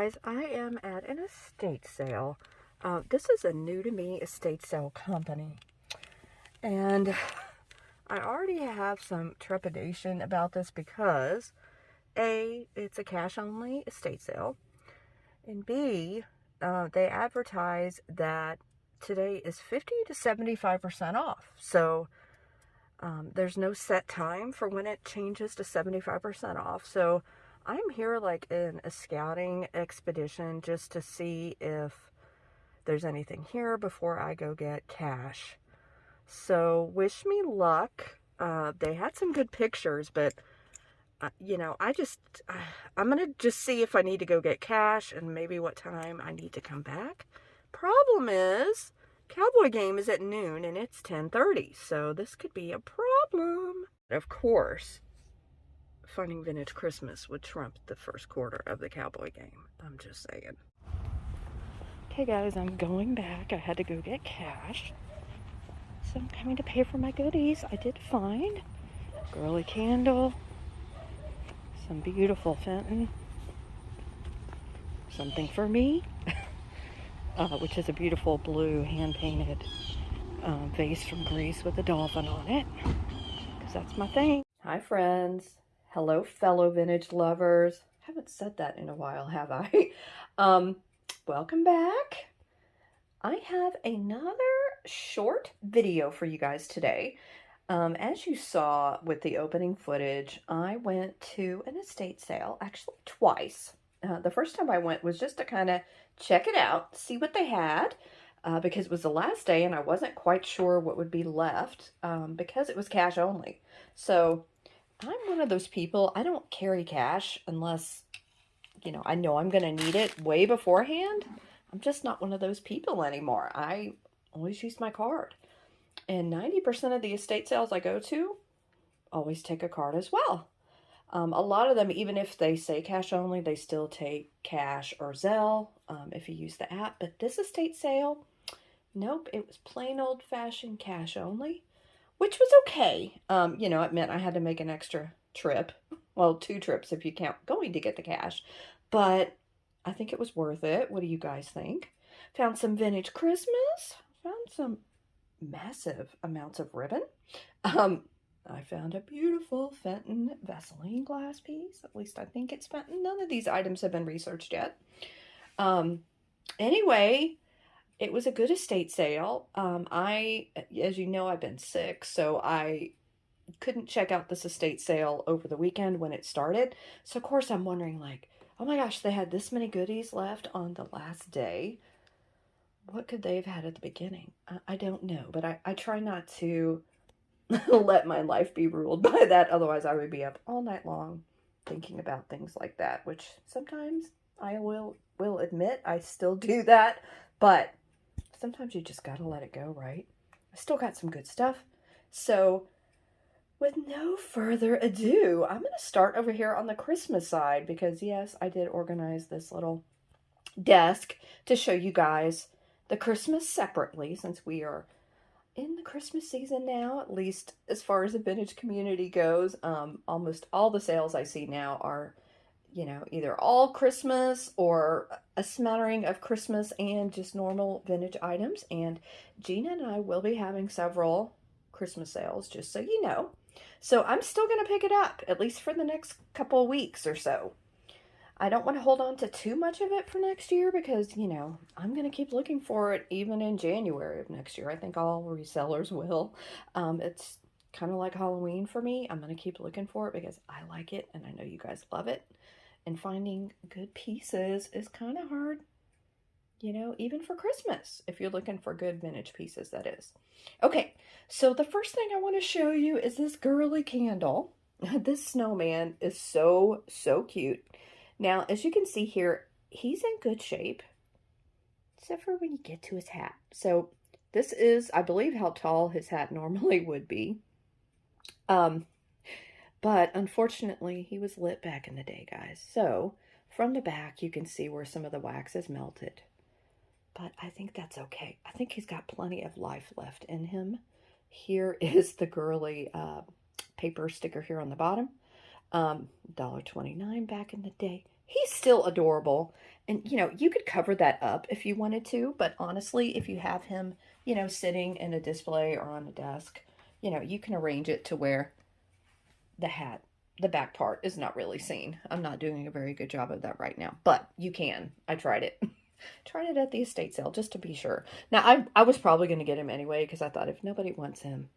guys, I am at an estate sale. This is a new to me estate sale company. And I already have some trepidation about this because A, it's a cash only estate sale. And B, they advertise that today is 50 to 75% off. So there's no set time for when it changes to 75% off. So I'm here like in a scouting expedition just to see if there's anything here before I go get cash. So wish me luck. They had some good pictures, but you know, I'm going to just see if I need to go get cash and maybe what time I need to come back. Problem is, Cowboy game is at noon and it's 10:30, so this could be a problem. Of course, finding vintage Christmas would trump the first quarter of the Cowboy game. I'm just saying. Okay guys, I'm going back. I had to go get cash. So I'm coming to pay for my goodies. I did find a girly candle, some beautiful Fenton, something for me, which is a beautiful blue hand-painted vase from Greece with a dolphin on it, because that's my thing. Hi friends. Hello fellow vintage lovers. Haven't said that in a while, have I? Welcome back. I have another short video for you guys today. As you saw with the opening footage, I went to an estate sale, actually twice. The first time I went was just to kind of check it out, see what they had, because it was the last day and I wasn't quite sure what would be left because it was cash only. So I'm one of those people, I don't carry cash unless, you know I'm going to need it way beforehand. I'm just not one of those people anymore. I always use my card. And 90% of the estate sales I go to always take a card as well. A lot of them, even if they say cash only, they still take cash or Zelle if you use the app. But this estate sale, nope, it was plain old-fashioned cash only, which was okay. You know, it meant I had to make an extra trip. Well, 2 trips if you count going to get the cash. But I think it was worth it. What do you guys think? Found some vintage Christmas. Found some massive amounts of ribbon. I found a beautiful Fenton Vaseline glass piece. At least I think it's Fenton. None of these items have been researched yet. Anyway, it was a good estate sale. As you know, I've been sick, so I couldn't check out this estate sale over the weekend when it started. So, of course, I'm wondering, like, oh my gosh, they had this many goodies left on the last day. What could they have had at the beginning? I don't know, but I try not to let my life be ruled by that. Otherwise, I would be up all night long thinking about things like that, which sometimes I will admit I still do that, but sometimes you just got to let it go, right? I still got some good stuff. So with no further ado, I'm going to start over here on the Christmas side because, yes, I did organize this little desk to show you guys the Christmas separately, since we are in the Christmas season now, at least as far as the vintage community goes. Almost all the sales I see now are, you know, either all Christmas or a smattering of Christmas and just normal vintage items. And Gina and I will be having several Christmas sales, just so you know. So I'm still going to pick it up, at least for the next couple of weeks or so. I don't want to hold on to too much of it for next year because, you know, I'm going to keep looking for it even in January of next year. I think all resellers will. It's kind of like Halloween for me. I'm going to keep looking for it because I like it and I know you guys love it. And finding good pieces is kind of hard, you know, even for Christmas, if you're looking for good vintage pieces, that is. Okay, so the first thing I want to show you is this girly candle. This snowman is so cute. Now, as you can see here, he's in good shape, except for when you get to his hat. So this is, I believe, how tall his hat normally would be. But unfortunately, he was lit back in the day, guys. So from the back, you can see where some of the wax is melted. But I think that's okay. I think he's got plenty of life left in him. Here is the girly paper sticker here on the bottom. $1.29 back in the day. He's still adorable. And, you know, you could cover that up if you wanted to, but honestly, if you have him, you know, sitting in a display or on a desk, you know, you can arrange it to where the hat, the back part is not really seen. I'm not doing a very good job of that right now, but you can. I tried it. Tried it at the estate sale just to be sure. Now, I was probably going to get him anyway because I thought if nobody wants him,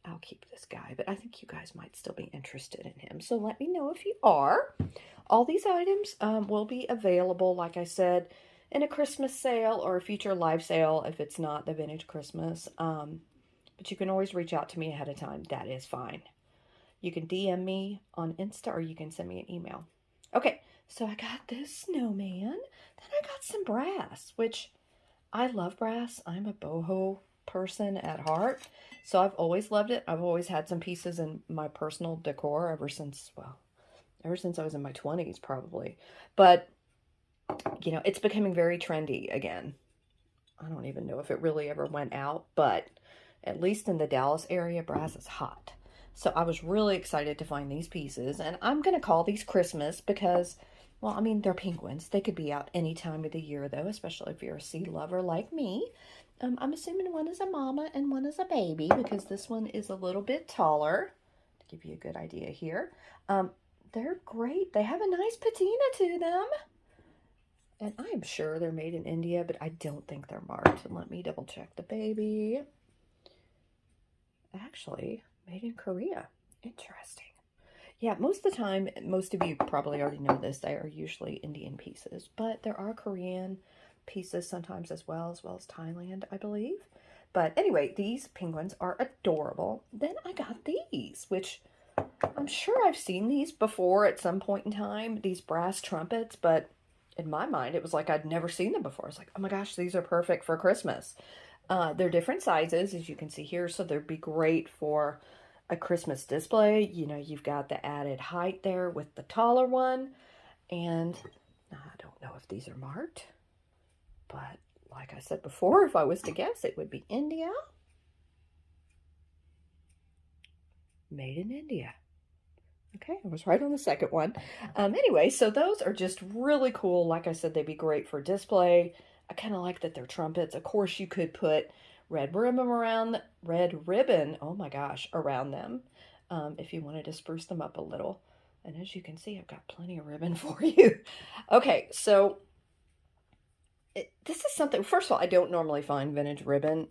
I'll keep this guy. But I think you guys might still be interested in him. So let me know if you are. All these items will be available, like I said, in a Christmas sale or a future live sale if it's not the Vintage Christmas. But you can always reach out to me ahead of time. That is fine. You can DM me on Insta or you can send me an email. Okay, so I got this snowman. Then I got some brass, which I love brass. I'm a boho person at heart. So I've always loved it. I've always had some pieces in my personal decor ever since, well, ever since I was in my 20s probably. But, you know, it's becoming very trendy again. I don't even know if it really ever went out, but at least in the Dallas area, brass is hot. So I was really excited to find these pieces, and I'm going to call these Christmas because, well, I mean, they're penguins. They could be out any time of the year, though, especially if you're a sea lover like me. I'm assuming one is a mama and one is a baby because this one is a little bit taller, to give you a good idea here. They're great. They have a nice patina to them. And I'm sure they're made in India, but I don't think they're marked. And let me double check the baby. Actually, made in Korea. Interesting. Yeah, most of the time, most of you probably already know this, they are usually Indian pieces, but there are Korean pieces sometimes as well as Thailand, I believe. But anyway, these penguins are adorable. Then I got these, which I'm sure I've seen these before at some point in time, these brass trumpets, but in my mind, it was like I'd never seen them before. It's like, oh my gosh, these are perfect for Christmas. They're different sizes, as you can see here, so they'd be great for a Christmas display. You know, you've got the added height there with the taller one, and I don't know if these are marked, but like I said before, if I was to guess, it would be India. Made in India. Okay, I was right on the second one. Anyway, so those are just really cool. Like I said, they'd be great for display. I kind of like that they're trumpets. Of course, you could put red ribbon around, oh my gosh, around them if you wanted to spruce them up a little. And as you can see, I've got plenty of ribbon for you. Okay, so this is something, first of all, I don't normally find vintage ribbon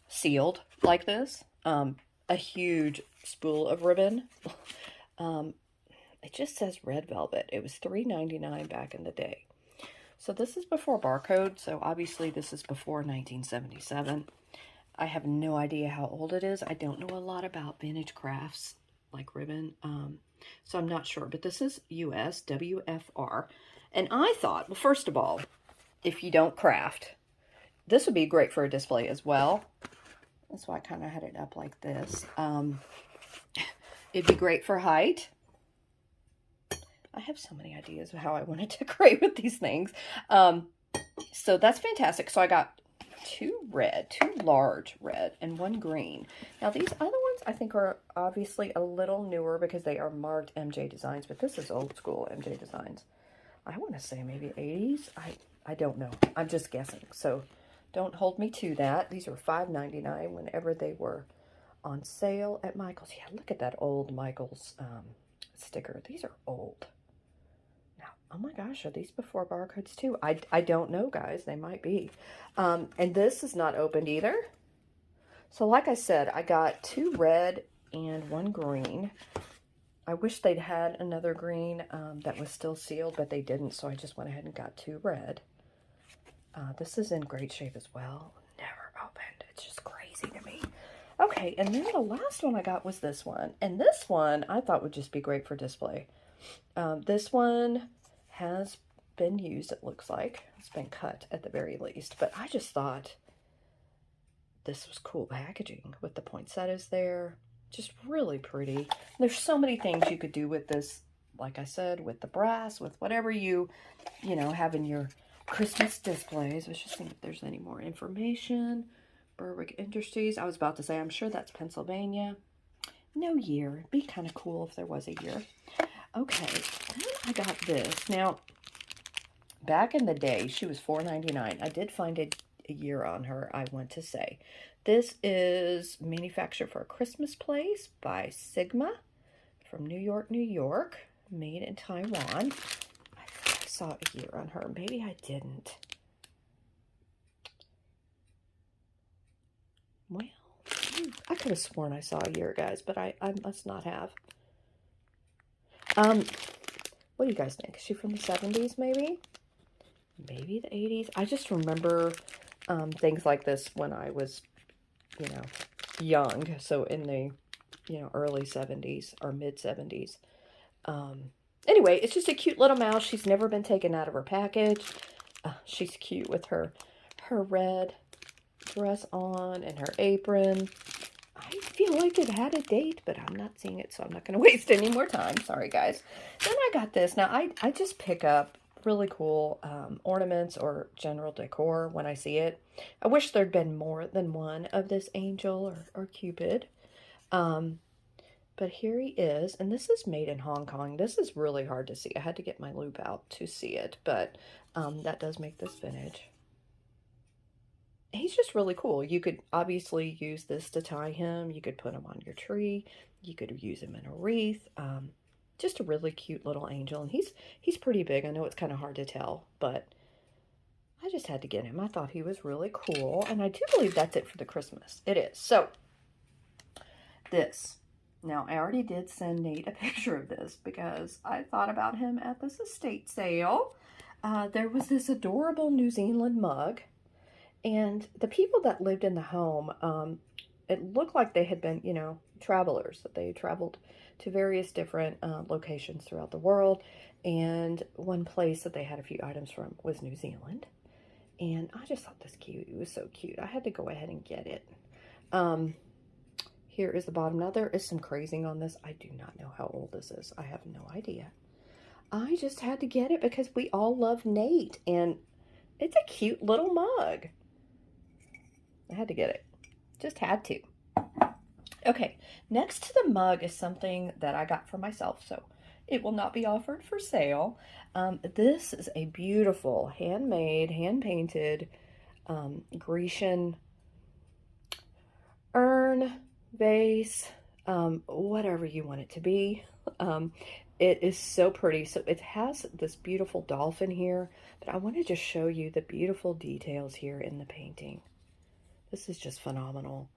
sealed like this. A huge spool of ribbon. It just says red velvet. It was $3.99 back in the day. So this is before barcode, so obviously this is before 1977. I have no idea how old it is. I don't know a lot about vintage crafts like ribbon, so I'm not sure. But this is US WFR. And I thought, well, first of all, if you don't craft, this would be great for a display as well. That's why I kind of had it up like this. It'd be great for height. I have so many ideas of how I want to decorate with these things. So that's fantastic. So I got two large red, and one green. Now these other ones I think are obviously a little newer because they are marked MJ Designs, but this is old school MJ Designs. I want to say maybe 80s. I don't know. I'm just guessing. So don't hold me to that. These were $5.99 whenever they were on sale at Michael's. Yeah, look at that old Michael's sticker. These are old. Now, oh my gosh, are these before barcodes too? I don't know, guys. They might be. And this is not opened either. So like I said, I got two red and one green. I wish they'd had another green that was still sealed, but they didn't, so I just went ahead and got two red. This is in great shape as well. Never opened. It's just crazy to me. Okay, and then the last one I got was this one. And this one I thought would just be great for display. This one has been used, it looks like. It's been cut at the very least. But I just thought this was cool packaging with the poinsettias there. Just really pretty. There's so many things you could do with this, like I said, with the brass, with whatever you know, have in your Christmas displays. Let's just see if there's any more information. Berwick Industries. I was about to say, I'm sure that's Pennsylvania. No year. It'd be kind of cool if there was a year. Okay, then I got this. Now, Back in the day, she was $4.99. I did find a year on her, I want to say. This is Manufactured for a Christmas Place by Sigma from New York, New York. Made in Taiwan. I thought I saw a year on her. Maybe I didn't. Well, I could have sworn I saw a year, guys, but I must not have. What do you guys think? Is she from the 70s, maybe? Maybe the 80s? I just remember things like this when I was, you know, young. So in the, you know, early 70s or mid 70s. Anyway, it's just a cute little mouse. She's never been taken out of her package. She's cute with her red dress on and her apron. I feel like it had a date, but I'm not seeing it, so I'm not going to waste any more time. Sorry, guys. Then I got this. Now, I just pick up really cool ornaments or general decor when I see it. I wish there'd been more than one of this angel or Cupid. But here he is, and this is made in Hong Kong. This is really hard to see. I had to get my loupe out to see it, but that does make this vintage. He's just really cool. You could obviously use this to tie him. You could put him on your tree. You could use him in a wreath. Just a really cute little angel, and he's pretty big. I know it's kind of hard to tell, but I just had to get him. I thought he was really cool, and I do believe that's it for the Christmas. It is. So, this. Now, I already did send Nate a picture of this because I thought about him at this estate sale. There was this adorable New Zealand mug. And the people that lived in the home, it looked like they had been, you know, travelers, that they traveled to various different locations throughout the world. And one place that they had a few items from was New Zealand. And I just thought this cute. It was so cute. I had to go ahead and get it. Here is the bottom. Now, there is some crazing on this. I do not know how old this is. I have no idea. I just had to get it because we all love Nate. And it's a cute little mug. I had to get it. Just had to. Okay, next to the mug is something that I got for myself, so it will not be offered for sale. This is a beautiful, handmade, hand-painted Grecian urn, vase, whatever you want it to be. It is so pretty. So it has this beautiful dolphin here, but I want to just show you the beautiful details here in the painting. This is just phenomenal.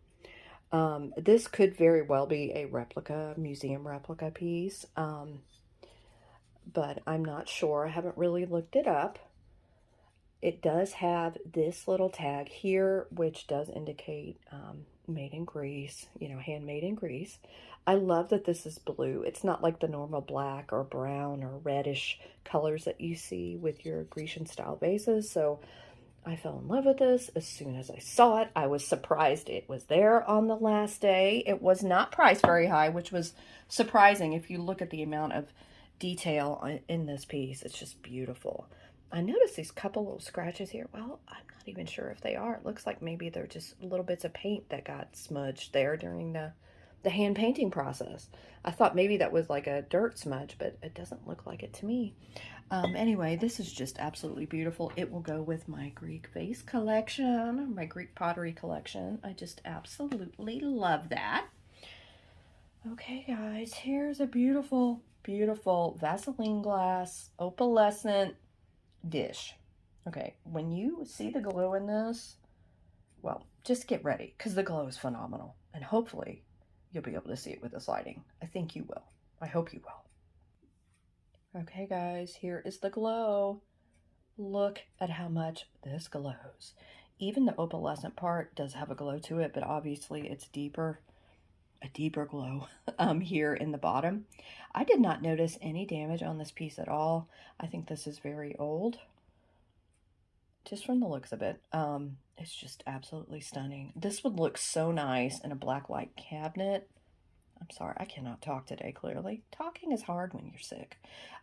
This could very well be a replica, museum replica piece, but I'm not sure. I haven't really looked it up. It does have this little tag here, which does indicate made in Greece, you know, handmade in Greece. I love that this is blue. It's not like the normal black or brown or reddish colors that you see with your Grecian style vases. So I fell in love with this as soon as I saw it. I was surprised it was there on the last day. It was not priced very high, which was surprising if you look at the amount of detail in this piece. It's just beautiful. I noticed these couple little scratches here. Well, I'm not even sure if they are. It looks like maybe they're just little bits of paint that got smudged there during the hand painting process. I thought maybe that was like a dirt smudge, but it doesn't look like it to me. Anyway, this is just absolutely beautiful. It will go with my Greek vase collection, my Greek pottery collection. I just absolutely love that. Okay, guys, here's a beautiful, beautiful Vaseline glass opalescent dish. Okay, when you see the glow in this, well, just get ready because the glow is phenomenal. And hopefully you'll be able to see it with this lighting. I think you will. I hope you will. Okay, guys, here is the glow. Look at how much this glows. Even the opalescent part does have a glow to it, but obviously it's deeper, a deeper glow here in the bottom. I did not notice any damage on this piece at all. I think this is very old, just from the looks of it. It's just absolutely stunning. This would look so nice in a blacklight cabinet. I'm sorry, I cannot talk today, clearly. Talking is hard when you're sick.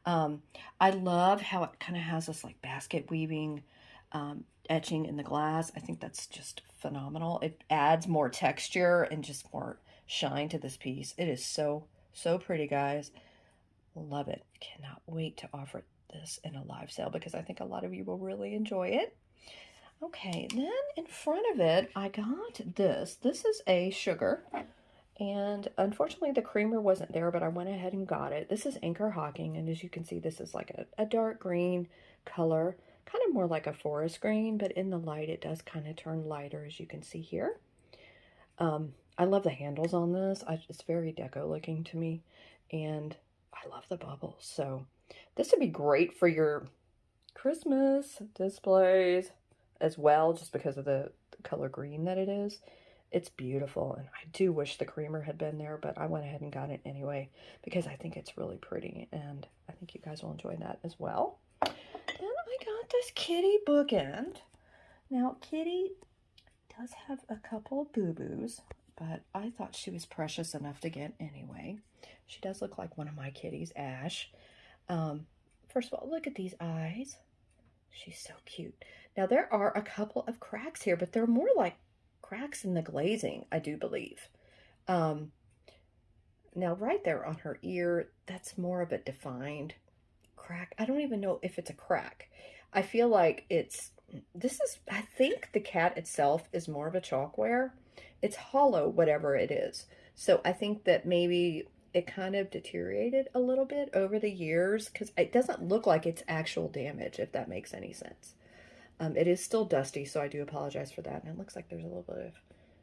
I love how it kind of has this like basket weaving etching in the glass. I think that's just phenomenal. It adds more texture and just more shine to this piece. It is so, so pretty, guys. Love it. Cannot wait to offer it this in a live sale because I think a lot of you will really enjoy it. Okay, then in front of it, I got this. This is a sugar, and unfortunately the creamer wasn't there, but I went ahead and got it. This is Anchor Hocking, and as you can see, this is like a dark green color, kind of more like a forest green, but in the light it does kind of turn lighter, as you can see here. I love the handles on this. It's very deco looking to me, and I love the bubbles. So this would be great for your Christmas displays as well, just because of the color green that it is. It's beautiful, and I do wish the creamer had been there, but I went ahead and got it anyway because I think it's really pretty, and I think you guys will enjoy that as well. Then I got this kitty bookend. Now, Kitty does have a couple of boo-boos, but I thought she was precious enough to get anyway. She does look like one of my kitties, Ash. First of all, look at these eyes. She's so cute. Now, there are a couple of cracks here, but they're more like cracks in the glazing, I do believe. Now, right there on her ear, that's more of a defined crack. I don't even know if it's a crack. I feel like I think the cat itself is more of a chalkware. It's hollow, whatever it is. So I think that maybe it kind of deteriorated a little bit over the years because it doesn't look like it's actual damage, if that makes any sense. It is still dusty, so I do apologize for that. And it looks like there's a little bit of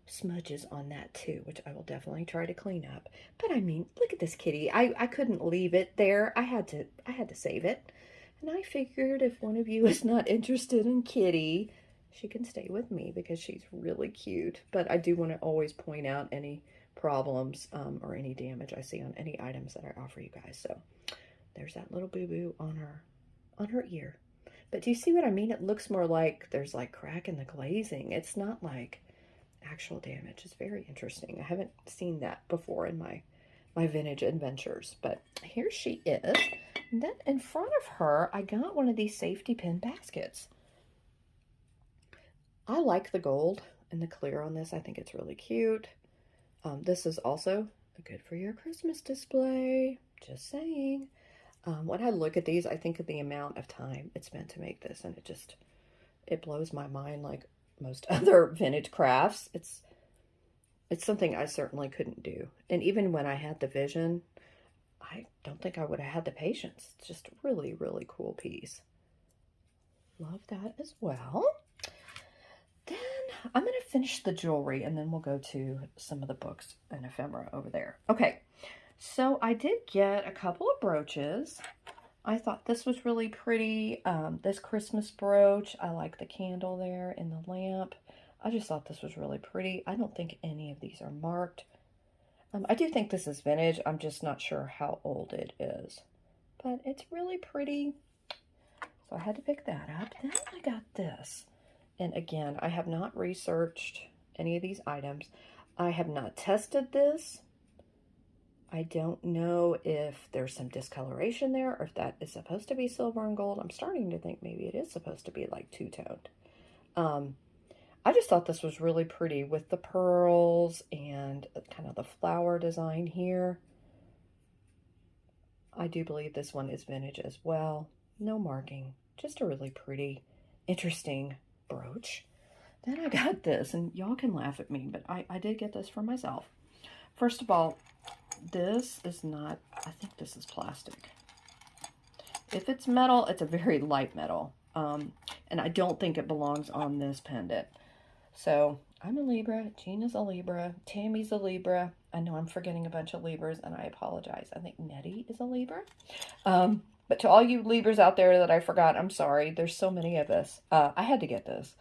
smudges on that too, which I will definitely try to clean up. But I mean, look at this kitty. I couldn't leave it there. I had to save it. And I figured if one of you is not interested in Kitty, she can stay with me because she's really cute. But I do want to always point out any problems or any damage I see on any items that I offer you guys. So there's that little boo-boo on her ear. But do you see what I mean? It looks more like there's like crack in the glazing. It's not like actual damage. It's very interesting. I haven't seen that before in my vintage adventures. But here she is. And then in front of her, I got one of these safety pin baskets. I like the gold and the clear on this. I think it's really cute. This is also good for your Christmas display. Just saying. When I look at these, I think of the amount of time it's spent to make this, and it blows my mind like most other vintage crafts. It's something I certainly couldn't do. And even when I had the vision, I don't think I would have had the patience. It's just a really, really cool piece. Love that as well. Then I'm going to finish the jewelry, and then we'll go to some of the books and ephemera over there. Okay, so I did get a couple of brooches. I thought this was really pretty. This Christmas brooch, I like the candle there in the lamp. I just thought this was really pretty. I don't think any of these are marked. I do think this is vintage. I'm just not sure how old it is. But it's really pretty. So I had to pick that up. Then I got this. And again, I have not researched any of these items. I have not tested this. I don't know if there's some discoloration there or if that is supposed to be silver and gold. I'm starting to think maybe it is supposed to be like two-toned. I just thought this was really pretty with the pearls and kind of the flower design here. I do believe this one is vintage as well. No marking, just a really pretty, interesting brooch. Then I got this, and y'all can laugh at me, but I did get this for myself. First of all, this is not, I think this is plastic. If it's metal, it's a very light metal. And I don't think it belongs on this pendant. So I'm a Libra, Gina's a Libra, Tammy's a Libra. I know I'm forgetting a bunch of Libras, and I apologize. I think Nettie is a Libra. But to all you Libras out there that I forgot, I'm sorry. There's so many of us. I had to get this.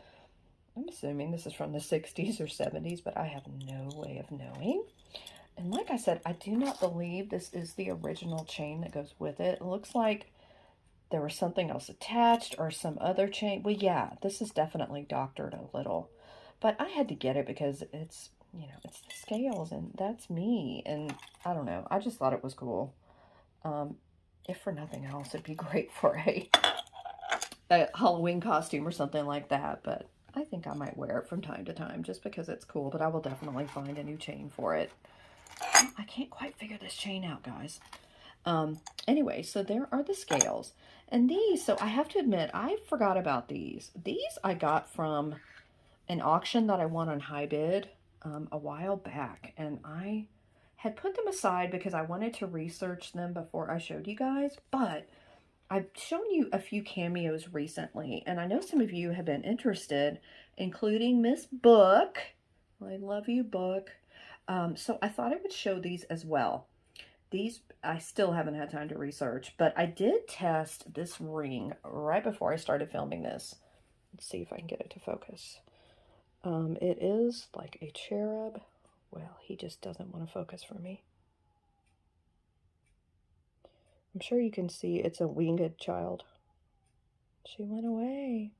I'm assuming this is from the 60s or 70s, but I have no way of knowing. And like I said, I do not believe this is the original chain that goes with it. It looks like there was something else attached or some other chain. Well, yeah, this is definitely doctored a little. But I had to get it because it's, you know, it's the scales, and that's me. And I don't know. I just thought it was cool. If for nothing else, it'd be great for a Halloween costume or something like that. But I think I might wear it from time to time just because it's cool. But I will definitely find a new chain for it. I can't quite figure this chain out, guys. Anyway, so there are the scales. And these, so I have to admit, I forgot about these. These I got from an auction that I won on high bid a while back. And I had put them aside because I wanted to research them before I showed you guys. But I've shown you a few cameos recently. And I know some of you have been interested, including Miss Book. I love you, Book. So I thought I would show these as well. These, I still haven't had time to research, but I did test this ring right before I started filming this. Let's see if I can get it to focus. It is like a cherub. Well, he just doesn't want to focus for me. I'm sure you can see it's a winged child. She went away.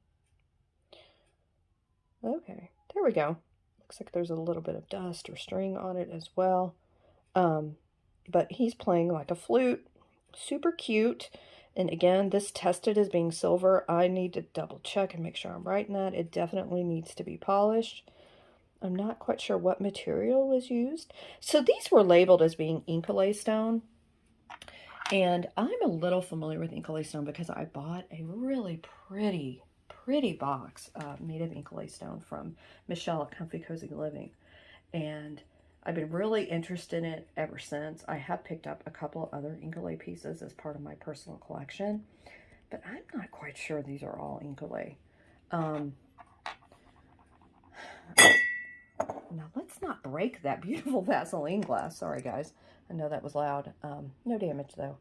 Okay, there we go. Looks like there's a little bit of dust or string on it as well. But he's playing like a flute. Super cute. And again, this tested as being silver. I need to double check and make sure I'm right in that. It definitely needs to be polished. I'm not quite sure what material was used. So these were labeled as being Incolay stone. And I'm a little familiar with Incolay stone because I bought a really pretty box made of Incolay stone from Michelle at Comfy Cozy Living. And I've been really interested in it ever since. I have picked up a couple other Incolay pieces as part of my personal collection, but I'm not quite sure these are all Incolay. Now let's not break that beautiful Vaseline glass. Sorry guys, I know that was loud. No damage though.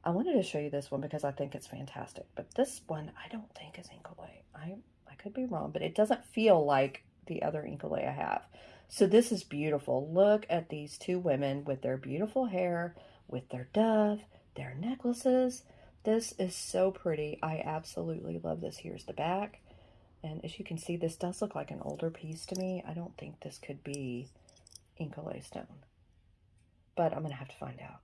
I wanted to show you this one because I think it's fantastic, but this one I don't think is Incolay. I could be wrong, but it doesn't feel like the other Incolay I have. So this is beautiful. Look at these two women with their beautiful hair, with their dove, their necklaces. This is so pretty. I absolutely love this. Here's the back. And as you can see, this does look like an older piece to me. I don't think this could be Incolay stone, but I'm going to have to find out.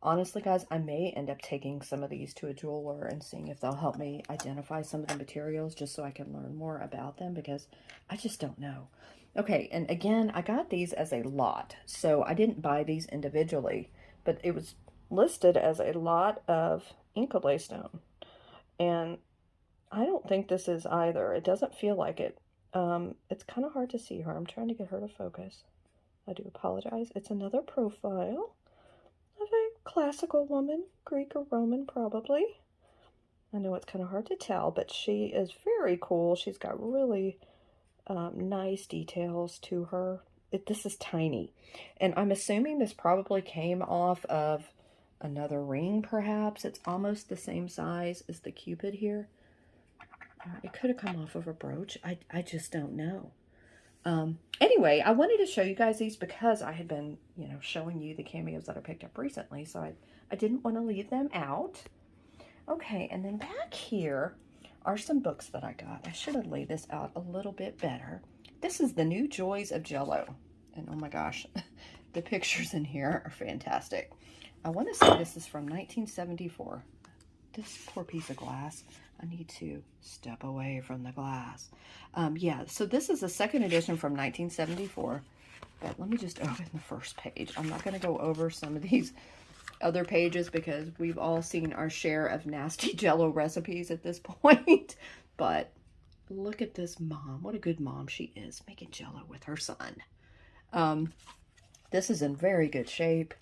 Honestly, guys, I may end up taking some of these to a jeweler and seeing if they'll help me identify some of the materials just so I can learn more about them because I just don't know. Okay, and again, I got these as a lot, so I didn't buy these individually, but it was listed as a lot of Incolay stone, and I don't think this is either. It doesn't feel like it. It's kind of hard to see her. I'm trying to get her to focus. I do apologize. It's another profile of a classical woman, Greek or Roman probably. I know it's kind of hard to tell, but she is very cool. She's got really nice details to her. This is tiny, and I'm assuming this probably came off of another ring perhaps. It's almost the same size as the Cupid here. It could have come off of a brooch. I just don't know. Anyway, I wanted to show you guys these because I had been, showing you the cameos that I picked up recently, so I didn't want to leave them out. Okay, and then back here are some books that I got. I should have laid this out a little bit better. This is The New Joys of Jell-O, and oh my gosh, the pictures in here are fantastic. I want to say this is from 1974. This poor piece of glass. I need to step away from the glass. Yeah, so this is a second edition from 1974. But let me just open the first page. I'm not going to go over some of these other pages because we've all seen our share of nasty Jell-O recipes at this point. But look at this mom. What a good mom she is, making Jell-O with her son. This is in very good shape.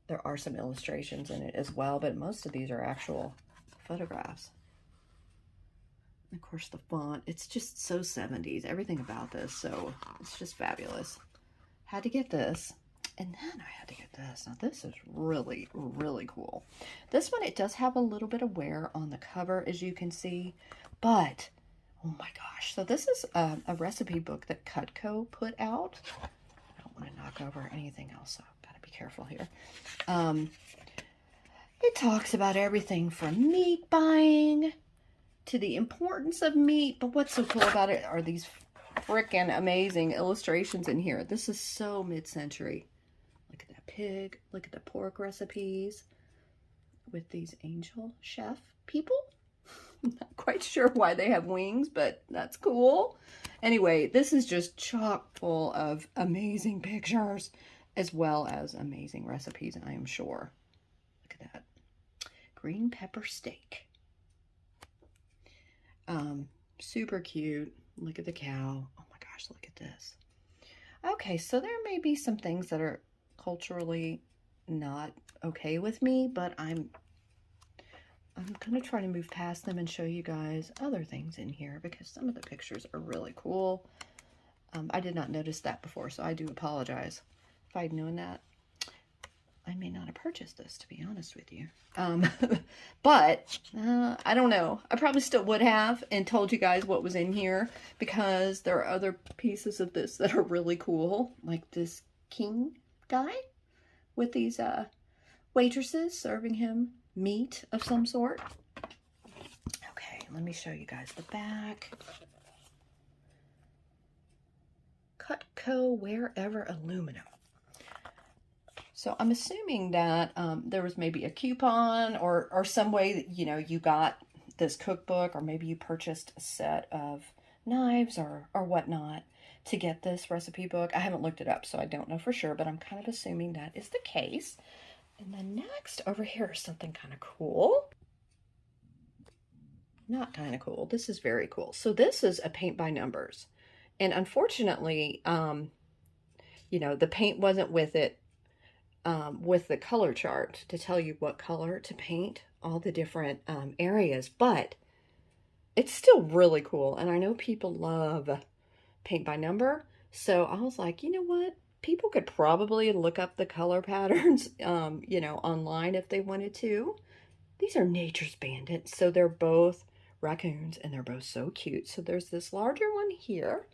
There are some illustrations in it as well, but most of these are actual photographs. And of course, the font, it's just so 70s. Everything about this, so it's just fabulous. Had to get this, and then I had to get this. Now, this is really, really cool. This one, it does have a little bit of wear on the cover, as you can see, but, oh my gosh. So this is a recipe book that Cutco put out. I don't want to knock over anything else, so I've got to be careful here. It talks about everything from meat buying to the importance of meat, but what's so cool about it are these freaking amazing illustrations in here. This is so mid-century. Look at that pig. Look at the pork recipes with these angel chef people. I'm not quite sure why they have wings, but that's cool. Anyway, this is just chock full of amazing pictures as well as amazing recipes, I am sure. Look at that. Green pepper steak. Super cute. Look at the cow. Oh my gosh, look at this. Okay, so there may be some things that are culturally not okay with me, but I'm going to try to move past them and show you guys other things in here because some of the pictures are really cool. I did not notice that before, so I do apologize. If I'd known that, I may not have purchased this, to be honest with you. But I don't know. I probably still would have and told you guys what was in here because there are other pieces of this that are really cool, like this king guy with these waitresses serving him meat of some sort. Okay, let me show you guys the back. Cutco Wherever Aluminum. So I'm assuming that there was maybe a coupon or some way that, you know, you got this cookbook, or maybe you purchased a set of knives or whatnot to get this recipe book. I haven't looked it up, so I don't know for sure, but I'm kind of assuming that is the case. And then next over here is something kind of cool. Not kind of cool. This is very cool. So this is a paint by numbers. And unfortunately, you know, the paint wasn't with it, with the color chart to tell you what color to paint all the different areas, but it's still really cool. And I know people love paint by number. So I was like, you know what? People could probably look up the color patterns, you know, online if they wanted to. These are Nature's Bandits. So they're both raccoons and they're both so cute. So there's this larger one here.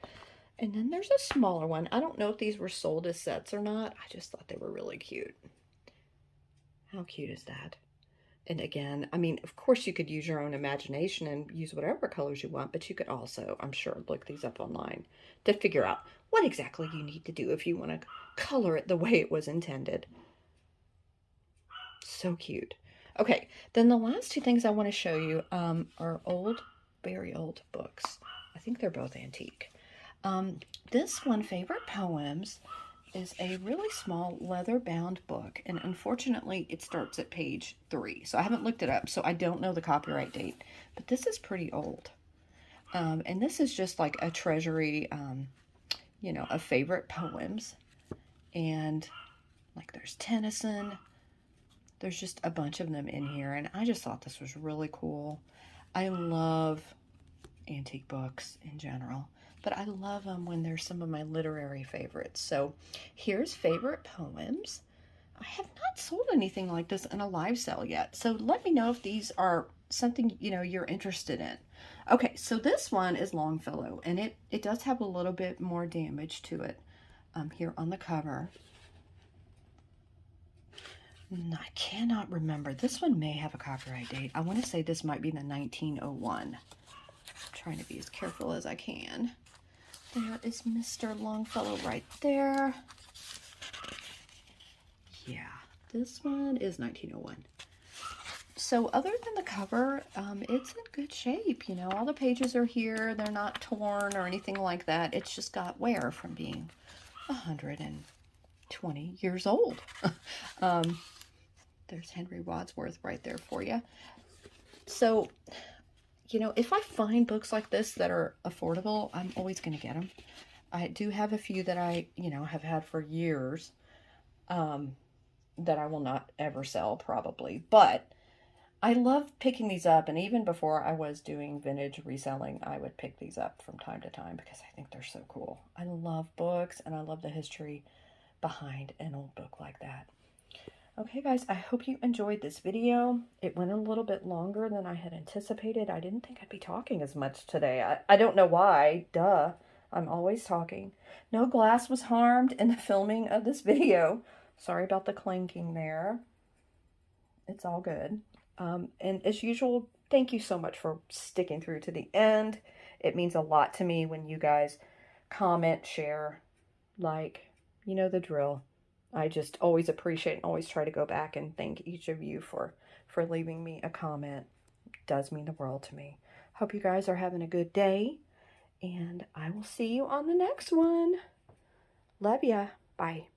And then there's a smaller one. I don't know if these were sold as sets or not. I just thought they were really cute. How cute is that? And again, I mean, of course you could use your own imagination and use whatever colors you want, but you could also, I'm sure, look these up online to figure out what exactly you need to do if you want to color it the way it was intended. So cute. Okay, then the last two things I want to show you are old, very old books. I think they're both antique. This one, Favorite Poems, is a really small leather-bound book, and unfortunately, it starts at page 3. So I haven't looked it up, so I don't know the copyright date, but this is pretty old. And this is just like a treasury, you know, of favorite poems. And like there's Tennyson. There's just a bunch of them in here, and I just thought this was really cool. I love antique books in general, but I love them when they're some of my literary favorites. So here's Favorite Poems. I have not sold anything like this in a live sale yet, so let me know if these are something, you know, you're interested in. Okay, so this one is Longfellow, and it does have a little bit more damage to it here on the cover. I cannot remember. This one may have a copyright date. I want to say this might be the 1901. I'm trying to be as careful as I can. There is Mr. Longfellow right there. Yeah, this one is 1901. So other than the cover, it's in good shape. You know, all the pages are here. They're not torn or anything like that. It's just got wear from being 120 years old. There's Henry Wadsworth right there for you. So, you know, if I find books like this that are affordable, I'm always going to get them. I do have a few that I, you know, have had for years that I will not ever sell probably. But I love picking these up. And even before I was doing vintage reselling, I would pick these up from time to time because I think they're so cool. I love books and I love the history behind an old book like that. Okay, guys, I hope you enjoyed this video. It went a little bit longer than I had anticipated. I didn't think I'd be talking as much today. I don't know why. Duh. I'm always talking. No glass was harmed in the filming of this video. Sorry about the clanking there. It's all good. And as usual, thank you so much for sticking through to the end. It means a lot to me when you guys comment, share, like, you know the drill. I just always appreciate and always try to go back and thank each of you for leaving me a comment. It does mean the world to me. Hope you guys are having a good day, and I will see you on the next one. Love ya. Bye.